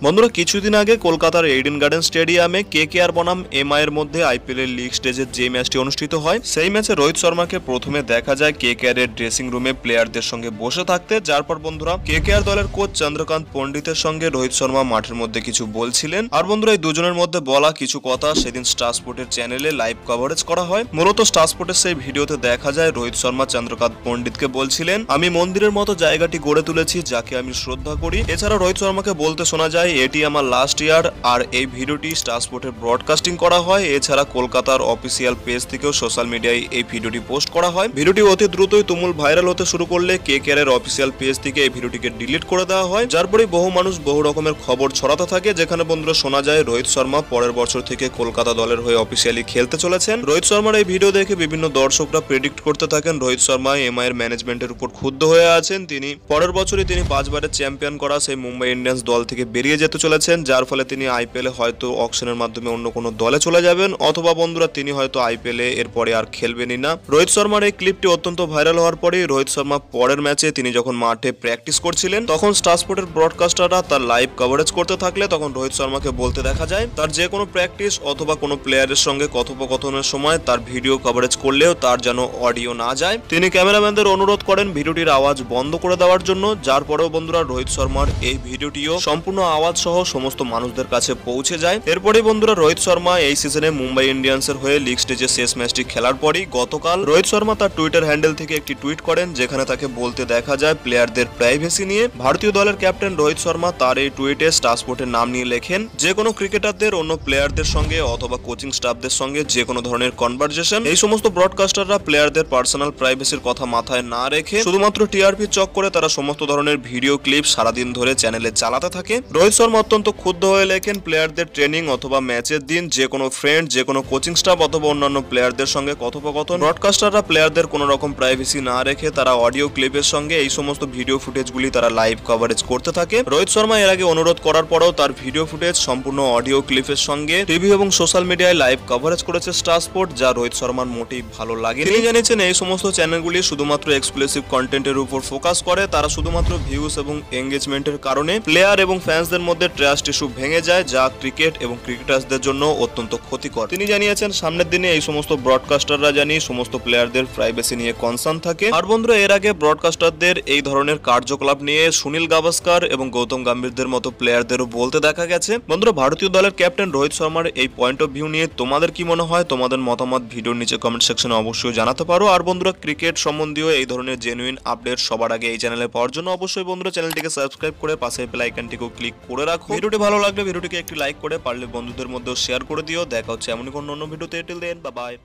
বন্ধুরা কিছুদিন আগে কলকাতার এইডেন গার্ডেন স্টেডিয়ামে কেকেআর বনাম এমআই এর মধ্যে আইপিএল এর লিগ স্টেজের যে ম্যাচটি অনুষ্ঠিত হয় সেই ম্যাচে রোহিত শর্মাকে প্রথমে দেখা যায় কেকেআর এর ড্রেসিং রুমে প্লেয়ারদের সঙ্গে বসে থাকতে, যার পর বন্ধুরা কেকেআর দলের কোচ চন্দ্রকান্ত পণ্ডিতের সঙ্গে রোহিত শর্মা মাঠের মধ্যে কিছু বলছিলেন। আর বন্ধুরা এই দুজনের মধ্যে বলা কিছু কথা সেদিন স্টার স্পোর্টের চ্যানেলে লাইভ কভারেজ করা হয়। মূলত স্টার স্পোর্টের সেই ভিডিওতে দেখা যায় রোহিত শর্মা চন্দ্রকান্ত পণ্ডিতকে বলছিলেন, আমি মন্দিরের মতো জায়গাটি গড়ে তুলেছি যাকে আমি শ্রদ্ধা করি। এছাড়া রোহিত শর্মাকে বলতে শোনা যায় এটি আমার লাস্ট ইয়ার। আর এই ভিডিওটি স্টার স্পোর্টের ব্রডকাস্টিং করা হয়। এছাড়া কলকাতার অফিসিয়াল পেজ থেকেও সোশ্যাল মিডিয়ায় এই ভিডিওটি পোস্ট করা হয়। ভিডিওটি অতি দ্রুতই তুমুল ভাইরাল হতে শুরু করলে কেকেআর এর অফিসিয়াল পেজ থেকে এই ভিডিওটিকে ডিলিট করে দেওয়া হয়, যার পরে বহু মানুষ বহু রকমের খবর ছড়াতে থাকে, যেখানে বন্ধুরা শোনা যায় রোহিত শর্মা পরের বছর থেকে কলকাতা দলের হয়ে অফিসিয়ালি খেলতে চলেছেন। রোহিত শর্মার এই ভিডিও দেখে বিভিন্ন দর্শকরা প্রেডিক্ট করতে থাকেন রোহিত শর্মা এমআই এর ম্যানেজমেন্টের উপর ক্ষুব্ধ হয়ে আছেন। তিনি পরের বছরই তিনি 5 বারের চ্যাম্পিয়ন করা সেই মুম্বাই ইন্ডিয়ান্স দল থেকে বেরিয়ে যেতে চলেছেন, যার ফলে তিনি আইপিএলে হয়তো অকশনের মাধ্যমে অন্য কোনো দলে চলে যাবেন, অথবা বন্ধুরা তিনি হয়তো আইপিএলে এরপরে আর খেলবেনই না। রোহিত শর্মার এই ক্লিপটি অত্যন্ত ভাইরাল হওয়ার পরে রোহিত শর্মা পরের ম্যাচে তিনি যখন মাঠে প্র্যাকটিস করছিলেন তখন স্টার স্পোর্টের ব্রডকাস্টাররা তার লাইভ কভারেজ করতে থাকলে তখন রোহিত শর্মাকে বলতে দেখা যায় তার যে কোনো প্র্যাকটিস অথবা কোনো প্লেয়ারের সঙ্গে কথোপকথনের সময় তার ভিডিও কভারেজ করলেও তার যেন অডিও না যায়। তিনি ক্যামেরাম্যানদের অনুরোধ করেন ভিডিওটির আওয়াজ বন্ধ করে দেওয়ার জন্য, যার পরেও বন্ধুরা রোহিত শর্মার এই ভিডিওটিও সম্পূর্ণ আওয়াজ সহ সমস্ত মানুষদের কাছে পৌঁছে যায়। এরপরেই বন্ধুরা রোহিত শর্মা এই সিজনে মুম্বাই ইন্ডিয়ান্সের হয়ে লিগ স্টেজে শেষ ম্যাচটি খেলার পরই গতকাল রোহিত শর্মা তার টুইটার হ্যান্ডেল থেকে একটি টুইট করেন, যেখানে তাকে বলতে দেখা যায় প্লেয়ারদের প্রাইভেসি নিয়ে। ভারতীয় দলের ক্যাপ্টেন রোহিত শর্মা তার এই টুইটে স্টার স্পোর্টের নাম নিয়ে লেখেন, যে কোনো ক্রিকেটারদের অন্য প্লেয়ারদের সঙ্গে অথবা কোচিং স্টাফদের সঙ্গে যে কোনো ধরনের কনভারসেশন, এই সমস্ত ব্রডকাস্টাররা প্লেয়ারদের পার্সোনাল প্রাইভেসির কথা মাথায় না রেখে শুধুমাত্র টিআরপি চক করে তারা সমস্ত ধরনের ভিডিও ক্লিপ সারাদিন ধরে চ্যানেলে চালাতে থাকে। রোহিত শর্মা অত্যন্ত ক্ষুব্ধ হয়ে লেখেন, প্লেয়ারদের ট্রেনিং অথবা ম্যাচের দিন যে কোনো ফ্রেন্ড, যে কোনো কোচিং স্টাফ অথবা অন্যান্য প্লেয়ারদের সঙ্গে কথোপকথন, ব্রডকাস্টাররা প্লেয়ারদের কোনো রকম প্রাইভেসি না রেখে তারা অডিও ক্লিপের সঙ্গে এই সমস্ত ভিডিও ফুটেজগুলি তারা লাইভ কভারেজ করতে থাকে। রোহিত শর্মা এর আগে অনুরোধ করার পরেও তার ভিডিও ফুটেজ সম্পূর্ণ অডিও ক্লিপের সঙ্গে টিভি এবং সোশ্যাল মিডিয়ায় লাইভ কভারেজ করেছে স্টার স্পোর্ট, যা রোহিত শর্মার মোটেই ভালো লাগে। তিনি জানিয়েছেন এই সমস্ত চ্যানেলগুলি শুধুমাত্র এক্সক্লুসিভ কন্টেন্টের উপর ফোকাস করে, তারা শুধুমাত্র ভিউজ এবং এঙ্গেজমেন্টের কারণে প্লেয়ার এবং ফ্যান্সদের মধ্যে ট্রাস্ট ইস্যু ভেঙে যায়, যা ক্রিকেট এবং ক্রিকেটার্সদের জন্য অত্যন্ত ক্ষতিকর। তিনি জানিয়েছেন সামনের দিনে এই সমস্ত ব্রডকাস্টাররা জানি সমস্ত প্লেয়ারদের প্রাইভেসি নিয়ে কনসার্ন থাকে। আর বন্ধুরা এর আগে ব্রডকাস্টারদের এই ধরনের কার্যকলাপ নিয়ে সুনীল গাভাস্কার এবং গৌতম গম্ভীরদের মতো প্লেয়ারদেরও বলতে দেখা গেছে। বন্ধুরা ভারতীয় দলের ক্যাপ্টেন রোহিত শর্মার এই পয়েন্ট অফ ভিউ নিয়ে তোমাদের কি মনে হয়? তোমাদের মতামত ভিডিওর নিচে কমেন্ট সেকশনে অবশ্যই জানাতে পারো। আর বন্ধুরা ক্রিকেট সম্বন্ধীয় এই ধরনের জেনুইন আপডেট সবার আগে এই চ্যানেলে পাওয়ার জন্য অবশ্যই বন্ধুরা চ্যানেলটিকে সাবস্ক্রাইব করে পাশে বেল আইকনটিকেও ক্লিক করে রাখো। ভিডিওটি ভালো লাগলে ভিডিওটিকে একটি লাইক করে পারলে বন্ধুদের মধ্যেও শেয়ার করে দিও। দেখা হচ্ছে এমনই কোনো অন্য ভিডিওতে। Till then bye by.